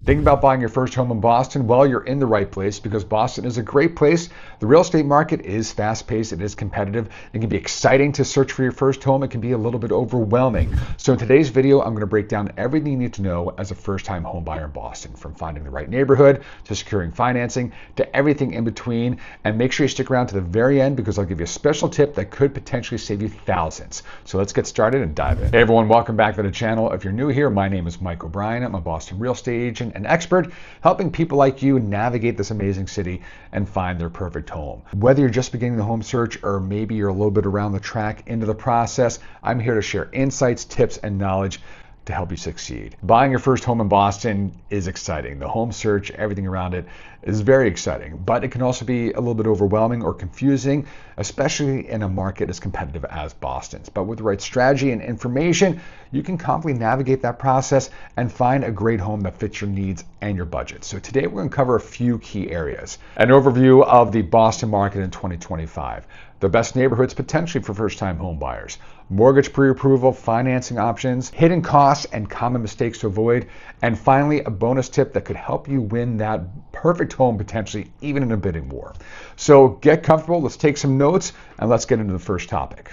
Thinking about buying your first home in Boston? Well, you're in the right place because Boston is a great place. The real estate market is fast-paced, it is competitive. It can be exciting to search for your first home. It can be a little bit overwhelming. So in today's video, I'm going to break down everything you need to know as a first-time home buyer in Boston, from finding the right neighborhood to securing financing to everything in between. And make sure you stick around to the very end because I'll give you a special tip that could potentially save you thousands. So let's get started and dive in. Hey everyone, welcome back to the channel. If you're new here, my name is Mike O'Brien. I'm a Boston real estate agent, an expert helping people like you navigate this amazing city and find their perfect home. Whether you're just beginning the home search or maybe you're a little bit around the track into the process, I'm here to share insights, tips, and knowledge to help you succeed. Buying your first home in Boston is exciting. The home search, everything around it is very exciting, but it can also be a little bit overwhelming or confusing, especially in a market as competitive as Boston's. But with the right strategy and information, you can confidently navigate that process and find a great home that fits your needs and your budget. So today we're going to cover a few key areas. An overview of the Boston market in 2025. The best neighborhoods potentially for first-time home buyers, mortgage pre-approval, financing options, hidden costs and common mistakes to avoid, and finally a bonus tip that could help you win that perfect home potentially even in a bidding war. So get comfortable, let's take some notes, and let's get into the first topic.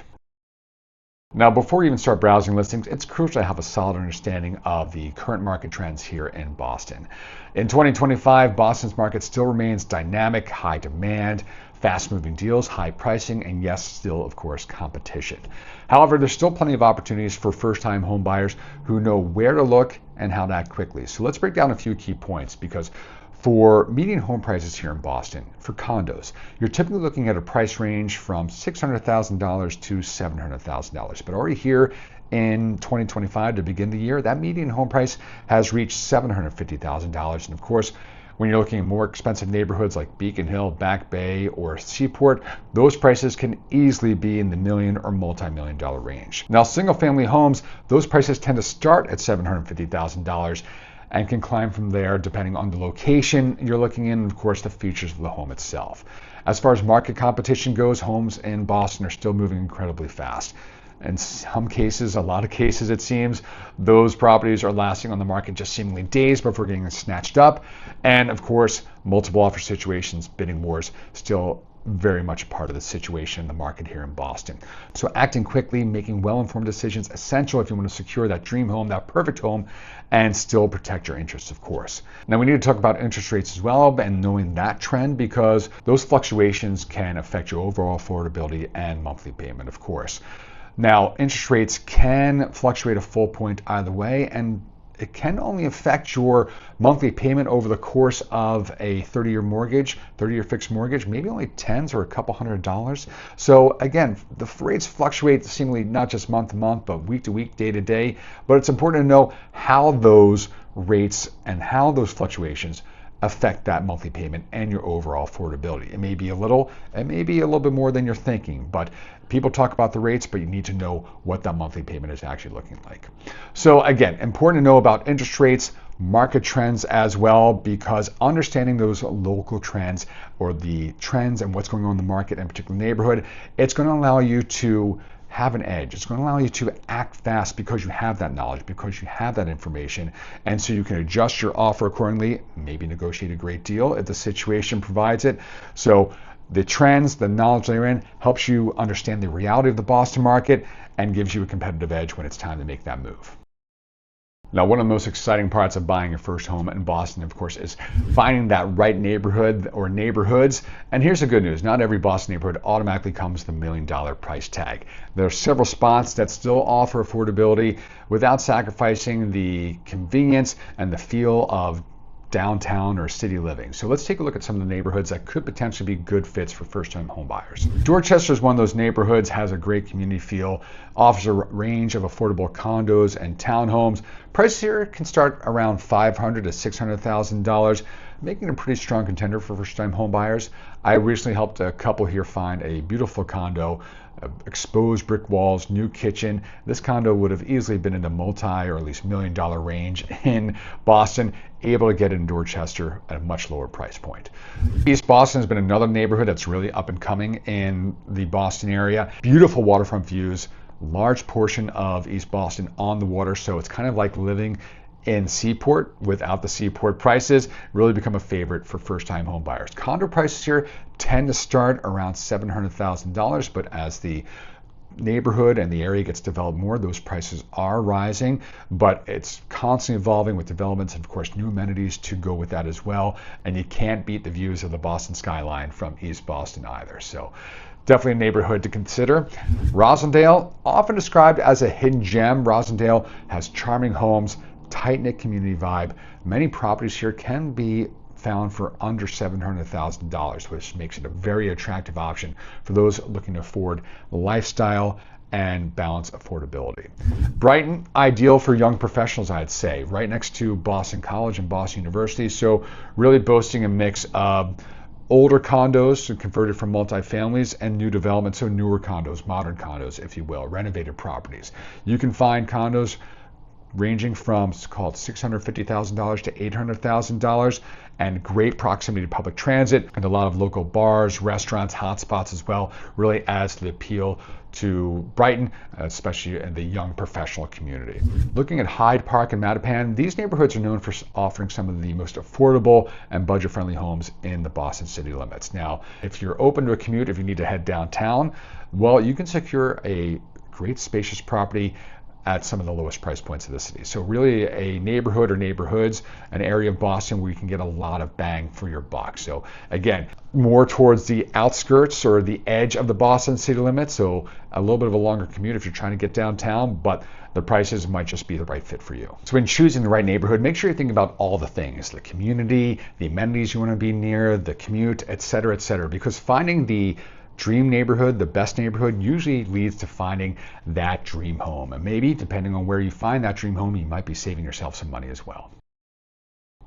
Now, before we even start browsing listings, it's crucial to have a solid understanding of the current market trends here in Boston. In 2025, Boston's market still remains dynamic, high demand, fast-moving deals, high pricing, and yes, still, of course, competition. However, there's still plenty of opportunities for first-time home buyers who know where to look and how to act quickly. So let's break down a few key points because for median home prices here in Boston, for condos, you're typically looking at a price range from $600,000 to $700,000. But already here in 2025, to begin the year, that median home price has reached $750,000. And of course, when you're looking at more expensive neighborhoods like Beacon Hill, Back Bay, or Seaport, those prices can easily be in the million or multi-million dollar range. Now, single-family homes, those prices tend to start at $750,000 and can climb from there depending on the location you're looking in and, of course, the features of the home itself. As far as market competition goes, homes in Boston are still moving incredibly fast. In some cases, a lot of cases it seems, those properties are lasting on the market just seemingly days before getting snatched up. And of course, multiple offer situations, bidding wars, still very much a part of the situation in the market here in Boston. So acting quickly, making well-informed decisions, essential if you want to secure that dream home, that perfect home, and still protect your interests, of course. Now we need to talk about interest rates as well and knowing that trend because those fluctuations can affect your overall affordability and monthly payment, of course. Now, interest rates can fluctuate a full point either way, and it can only affect your monthly payment over the course of a 30-year mortgage, 30-year fixed mortgage, maybe only tens or a couple $100s. So again, the rates fluctuate seemingly not just month to month, but week to week, day to day. But it's important to know how those rates and how those fluctuations affect that monthly payment and your overall affordability. It may be a little, it may be a little bit more than you're thinking, but people talk about the rates, but you need to know what that monthly payment is actually looking like. So again, important to know about interest rates, market trends as well, because understanding those local trends or the trends and what's going on in the market in a particular neighborhood, it's going to allow you to have an edge. It's going to allow you to act fast because you have that knowledge, because you have that information, and so you can adjust your offer accordingly, maybe negotiate a great deal if the situation provides it. So the trends, the knowledge that you're in helps you understand the reality of the Boston market and gives you a competitive edge when it's time to make that move. Now, one of the most exciting parts of buying your first home in Boston, of course, is finding that right neighborhood or neighborhoods. And here's the good news. Not every Boston neighborhood automatically comes with a $1 million price tag. There are several spots that still offer affordability without sacrificing the convenience and the feel of downtown or city living. So let's take a look at some of the neighborhoods that could potentially be good fits for first-time home buyers. Dorchester is one of those neighborhoods, has a great community feel, offers a range of affordable condos and townhomes. Prices here can start around $500,000 to $600,000, making it a pretty strong contender for first-time home buyers. I recently helped a couple here find a beautiful condo, exposed brick walls, new kitchen. This condo would have easily been in the multi or at least $1 million range in Boston, able to get in Dorchester at a much lower price point. East Boston has been another neighborhood that's really up and coming in the Boston area. Beautiful waterfront views, large portion of East Boston on the water, so it's kind of like living in Seaport without the Seaport prices really become a favorite for first-time home buyers. Condo prices here tend to start around $700,000, but as the neighborhood and the area gets developed more, those prices are rising, but it's constantly evolving with developments and of course new amenities to go with that as well. And you can't beat the views of the Boston skyline from East Boston either. So definitely a neighborhood to consider. Rosendale, often described as a hidden gem. Rosendale has charming homes, tight-knit community vibe. Many properties here can be found for under $700,000, which makes it a very attractive option for those looking to afford lifestyle and balance affordability. Brighton, ideal for young professionals, I'd say, right next to Boston College and Boston University. So really boasting a mix of older condos converted from multifamilies and new developments, so newer condos, modern condos, if you will, renovated properties. You can find condos ranging from called $650,000 to $800,000, and great proximity to public transit and a lot of local bars, restaurants, hotspots as well, really adds to the appeal to Brighton, especially in the young professional community. Looking at Hyde Park and Mattapan, these neighborhoods are known for offering some of the most affordable and budget-friendly homes in the Boston city limits. Now, if you're open to a commute, if you need to head downtown, well, you can secure a great spacious property at some of the lowest price points of the city. So really a neighborhood or neighborhoods, an area of Boston where you can get a lot of bang for your buck. So again, more towards the outskirts or the edge of the Boston city limits. So a little bit of a longer commute if you're trying to get downtown, but the prices might just be the right fit for you. So when choosing the right neighborhood, make sure you think about all the things, the community, the amenities you want to be near, the commute, et cetera, because finding the dream neighborhood, the best neighborhood, usually leads to finding that dream home. And maybe, depending on where you find that dream home, you might be saving yourself some money as well.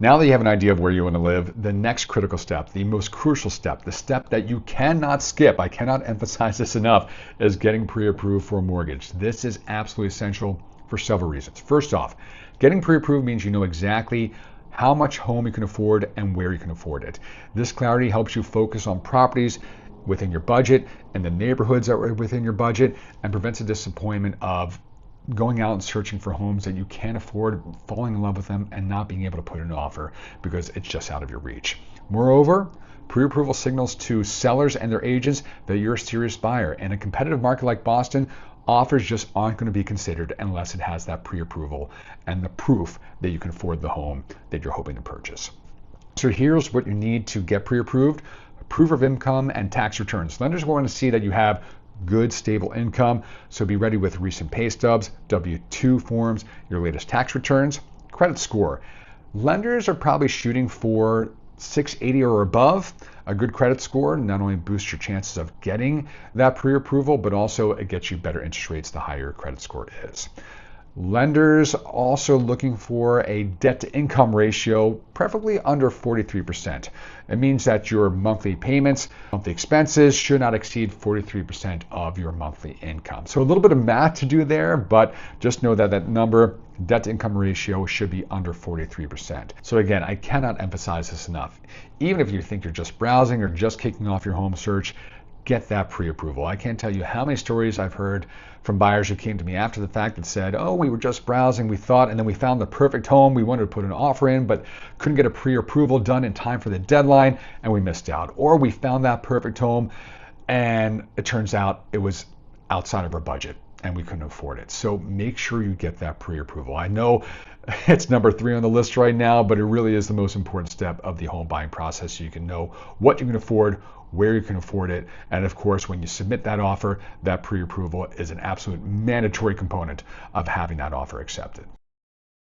Now that you have an idea of where you want to live, the next critical step, the most crucial step, the step that you cannot skip, I cannot emphasize this enough, is getting pre-approved for a mortgage. This is absolutely essential for several reasons. First off, getting pre-approved means you know exactly how much home you can afford and where you can afford it. This clarity helps you focus on properties within your budget and the neighborhoods that are within your budget, and prevents a disappointment of going out and searching for homes that you can't afford, falling in love with them, and not being able to put in an offer because it's just out of your reach. Moreover, pre-approval signals to sellers and their agents that you're a serious buyer. In a competitive market like Boston, offers just aren't going to be considered unless it has that pre-approval and the proof that you can afford the home that you're hoping to purchase. So here's what you need to get pre-approved: proof of income and tax returns. Lenders want to see that you have good, stable income, so be ready with recent pay stubs, W-2 forms, your latest tax returns. Credit score. Lenders are probably shooting for 680 or above. A good credit score not only boosts your chances of getting that pre-approval, but also it gets you better interest rates the higher your credit score is. Lenders also looking for a debt-to-income ratio, preferably under 43%. It means that your monthly payments, monthly expenses should not exceed 43% of your monthly income. So a little bit of math to do there, but just know that that number, debt-to-income ratio, should be under 43%. So again, I cannot emphasize this enough. Even if you think you're just browsing or just kicking off your home search, get that pre-approval. I can't tell you how many stories I've heard from buyers who came to me after the fact that said, oh, we were just browsing, we thought, and then we found the perfect home. We wanted to put an offer in, but couldn't get a pre-approval done in time for the deadline, and we missed out. Or we found that perfect home, and it turns out it was outside of our budget, and we couldn't afford it. So make sure you get that pre-approval. I know it's number 3 on the list right now, but it really is the most important step of the home buying process, so you can know what you can afford, where you can afford it, and of course, when you submit that offer, that pre-approval is an absolute mandatory component of having that offer accepted.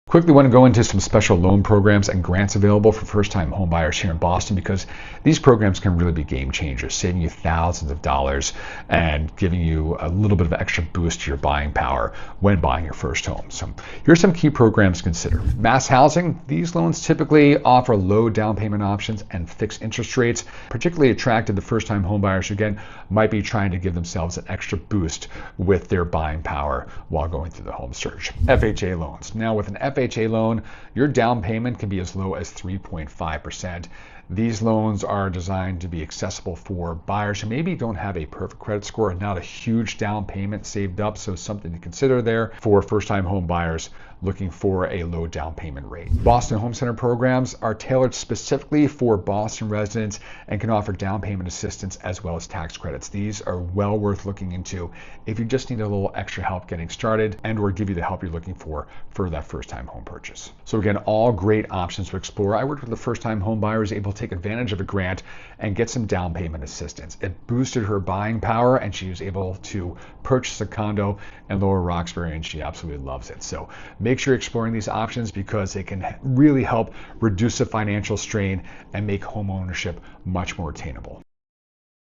Quickly want to go into some special loan programs and grants available for first-time home buyers here in Boston, because these programs can really be game changers, saving you thousands of dollars and giving you a little bit of an extra boost to your buying power when buying your first home. So here's some key programs to consider. Mass Housing. These loans typically offer low down payment options and fixed interest rates, particularly attractive to first-time home buyers who, again, might be trying to give themselves an extra boost with their buying power while going through the home search. FHA loans. Now, with an FHA loan, your down payment can be as low as 3.5%. These loans are designed to be accessible for buyers who maybe don't have a perfect credit score and not a huge down payment saved up, so something to consider there for first-time home buyers looking for a low down payment rate. Boston Home Center programs are tailored specifically for Boston residents and can offer down payment assistance as well as tax credits. These are well worth looking into if you just need a little extra help getting started and or give you the help you're looking for that first-time home purchase. So again, all great options to explore. I worked with a first-time home buyer who was able to take advantage of a grant and get some down payment assistance. It boosted her buying power and she was able to purchase a condo in Lower Roxbury and she absolutely loves it. So make sure you're exploring these options because it can really help reduce the financial strain and make home ownership much more attainable.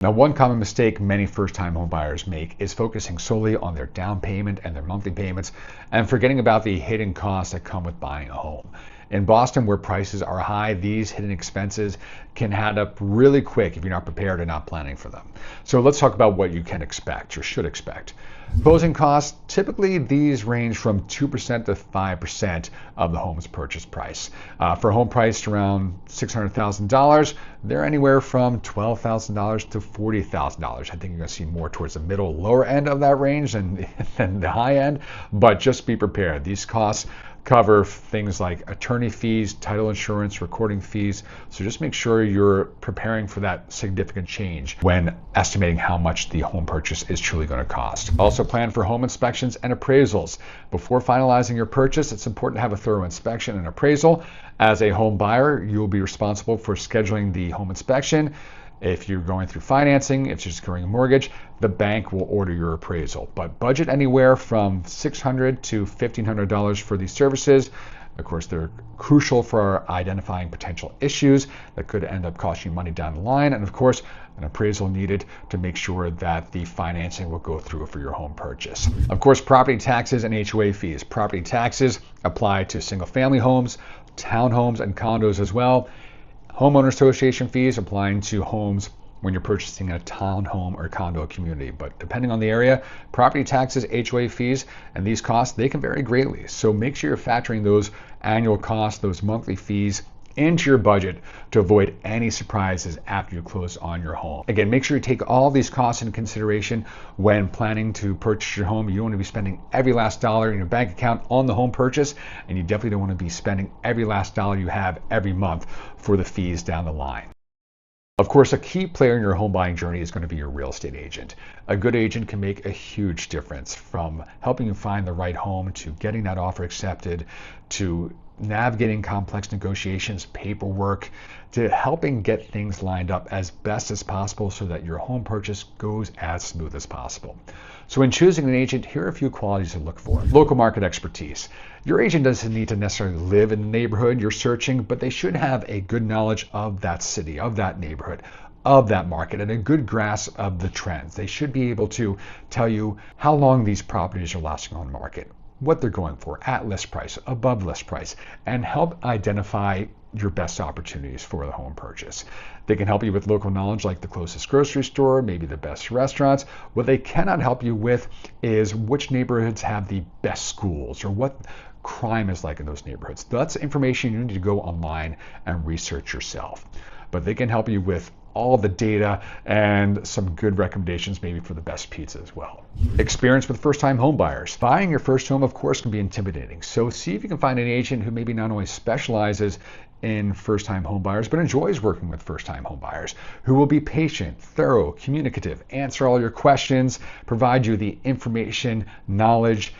Now, one common mistake many first-time home buyers make is focusing solely on their down payment and their monthly payments and forgetting about the hidden costs that come with buying a home. In Boston, where prices are high, these hidden expenses can add up really quick if you're not prepared and not planning for them. So let's talk about what you can expect or should expect. Closing costs, typically these range from 2% to 5% of the home's purchase price. For a home priced around $600,000, they're anywhere from $12,000 to $40,000. I think you're going to see more towards the middle, lower end of that range than the high end, but just be prepared. These costs cover things like attorney fees, title insurance, recording fees. So just make sure you're preparing for that significant change when estimating how much the home purchase is truly going to cost. Also plan for home inspections and appraisals. Before finalizing your purchase, it's important to have a thorough inspection and appraisal. As a home buyer, you'll be responsible for scheduling the home inspection. If you're going through financing, if you're securing a mortgage, the bank will order your appraisal. But budget anywhere from $600 to $1,500 for these services. Of course, they're crucial for identifying potential issues that could end up costing you money down the line. And of course, an appraisal needed to make sure that the financing will go through for your home purchase. Of course, property taxes and HOA fees. Property taxes apply to single-family homes, townhomes, and condos as well. Homeowner association fees applying to homes when you're purchasing a townhome or condo community. But depending on the area, property taxes, HOA fees, and these costs, they can vary greatly. So make sure you're factoring those annual costs, those monthly fees into your budget to avoid any surprises after you close on your home. Again, make sure you take all these costs into consideration when planning to purchase your home. You don't want to be spending every last dollar in your bank account on the home purchase, and you definitely don't want to be spending every last dollar you have every month for the fees down the line. Of course, a key player in your home buying journey is going to be your real estate agent. A good agent can make a huge difference, from helping you find the right home to getting that offer accepted to navigating complex negotiations, paperwork, to helping get things lined up as best as possible so that your home purchase goes as smooth as possible. So when choosing an agent, here are a few qualities to look for. Local market expertise. Your agent doesn't need to necessarily live in the neighborhood you're searching, but they should have a good knowledge of that city, of that neighborhood, of that market, and a good grasp of the trends. They should be able to tell you how long these properties are lasting on the market, what they're going for at list price, above list price, and help identify your best opportunities for the home purchase. They can help you with local knowledge like the closest grocery store, maybe the best restaurants. What they cannot help you with is which neighborhoods have the best schools or what crime is like in those neighborhoods. That's information you need to go online and research yourself. But they can help you with all the data and some good recommendations maybe for the best pizza as well. Experience with first-time home buyers. Buying your first home, of course, can be intimidating. So see if you can find an agent who maybe not only specializes in first-time home buyers, but enjoys working with first-time home buyers, who will be patient, thorough, communicative, answer all your questions, provide you the information, knowledge,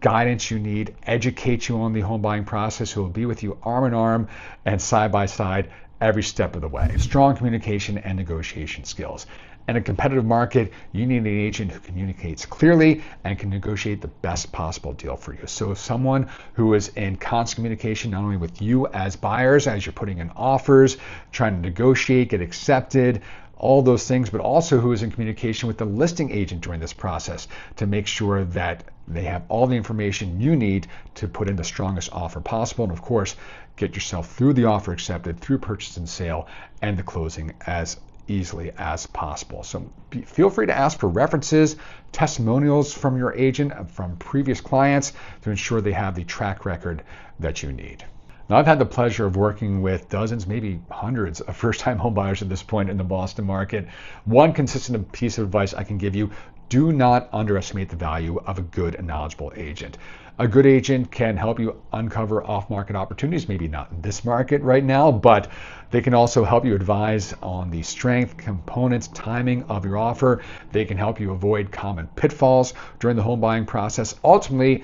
guidance you need, educate you on the home buying process, who will be with you arm in arm and side by side every step of the way. Strong communication and negotiation skills. In a competitive market, you need an agent who communicates clearly and can negotiate the best possible deal for you. So someone who is in constant communication, not only with you as buyers, as you're putting in offers, trying to negotiate, get accepted, all those things, but also who is in communication with the listing agent during this process to make sure that they have all the information you need to put in the strongest offer possible. And of course, get yourself through the offer accepted, through purchase and sale, and the closing as easily as possible. So feel free to ask for references, testimonials from your agent, from previous clients, to ensure they have the track record that you need. Now, I've had the pleasure of working with dozens, maybe hundreds of first-time home buyers at this point in the Boston market. One consistent piece of advice I can give you: do not underestimate the value of a good and knowledgeable agent. A good agent can help you uncover off-market opportunities, maybe not in this market right now, but they can also help you advise on the strength, components, timing of your offer. They can help you avoid common pitfalls during the home buying process. Ultimately,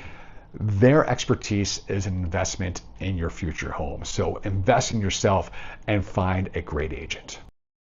their expertise is an investment in your future home. So invest in yourself and find a great agent.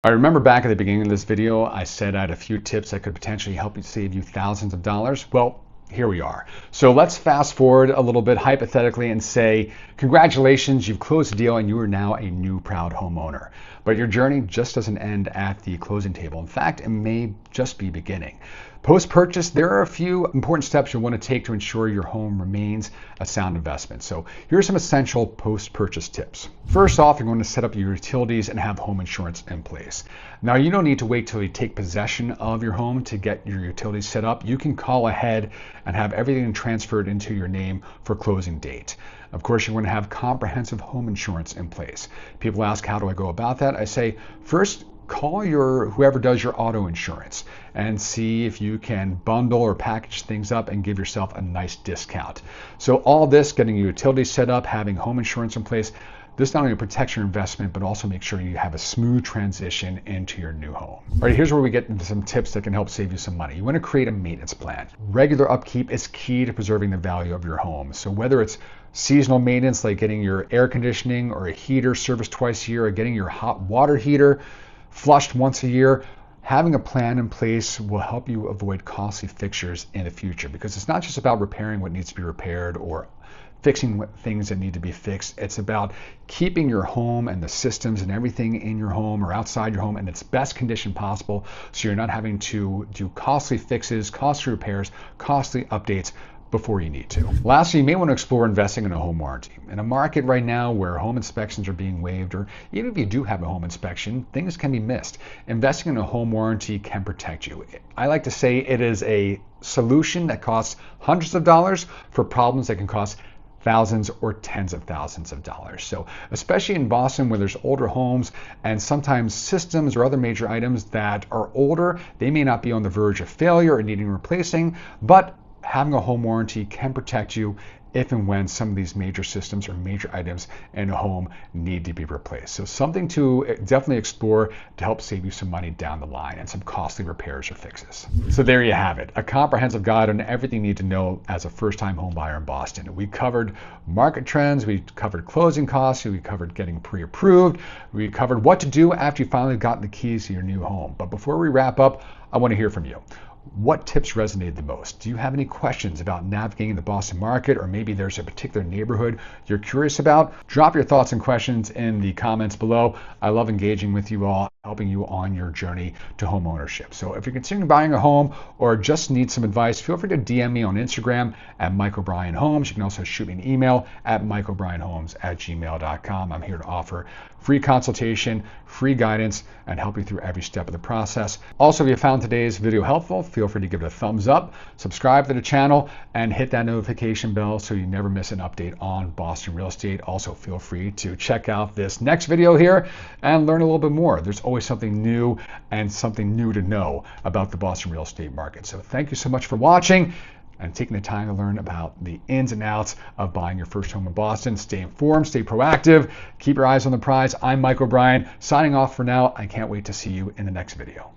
I remember back at the beginning of this video, I said I had a few tips that could potentially help you save you thousands of dollars. Well, here we are. So let's fast forward a little bit hypothetically and say, congratulations, you've closed the deal and you are now a new proud homeowner. But your journey just doesn't end at the closing table. In fact, it may just be beginning. Post-purchase, there are a few important steps you'll want to take to ensure your home remains a sound investment. So here are some essential post-purchase tips. First off, you're going to set up your utilities and have home insurance in place. Now, you don't need to wait till you take possession of your home to get your utilities set up. You can call ahead and have everything transferred into your name for closing date. Of course, you're going to have comprehensive home insurance in place. People ask, how do I go about that? I say, first, call whoever does your auto insurance and see if you can bundle or package things up and give yourself a nice discount. So all this, getting your utilities set up, having home insurance in place, this not only protects your investment, but also makes sure you have a smooth transition into your new home. All right, here's where we get into some tips that can help save you some money. You want to create a maintenance plan. Regular upkeep is key to preserving the value of your home. So whether it's seasonal maintenance, like getting your air conditioning or a heater serviced twice a year, or getting your hot water heater flushed once a year, having a plan in place will help you avoid costly fixtures in the future, because it's not just about repairing what needs to be repaired or fixing things that need to be fixed. It's about keeping your home and the systems and everything in your home or outside your home in its best condition possible, so you're not having to do costly fixes, costly repairs, costly updates before you need to. Lastly, you may want to explore investing in a home warranty. In a market right now where home inspections are being waived, or even if you do have a home inspection, things can be missed. Investing in a home warranty can protect you. I like to say it is a solution that costs hundreds of dollars for problems that can cost thousands or tens of thousands of dollars. So especially in Boston, where there's older homes and sometimes systems or other major items that are older, they may not be on the verge of failure or needing replacing, but having a home warranty can protect you if and when some of these major systems or major items in a home need to be replaced. So something to definitely explore to help save you some money down the line and some costly repairs or fixes. So there you have it, a comprehensive guide on everything you need to know as a first-time home buyer in Boston. We covered market trends, we covered closing costs, we covered getting pre-approved, we covered what to do after you finally got the keys to your new home. But before we wrap up, I want to hear from you. What tips resonated the most? Do you have any questions about navigating the Boston market, or maybe there's a particular neighborhood you're curious about? Drop your thoughts and questions in the comments below. I love engaging with you all, helping you on your journey to home ownership. So if you're considering buying a home or just need some advice, feel free to DM me on Instagram at MikeO'BrienHomes. You can also shoot me an email at MikeO'BrienHomes@gmail.com. I'm here to offer free consultation, free guidance, and help you through every step of the process. Also, if you found today's video helpful, feel free to give it a thumbs up, subscribe to the channel, and hit that notification bell so you never miss an update on Boston real estate. Also, feel free to check out this next video here and learn a little bit more. There's always something new and something new to know about the Boston real estate market. So thank you so much for watching and taking the time to learn about the ins and outs of buying your first home in Boston. Stay informed, stay proactive, keep your eyes on the prize. I'm Mike O'Brien, signing off for now. I can't wait to see you in the next video.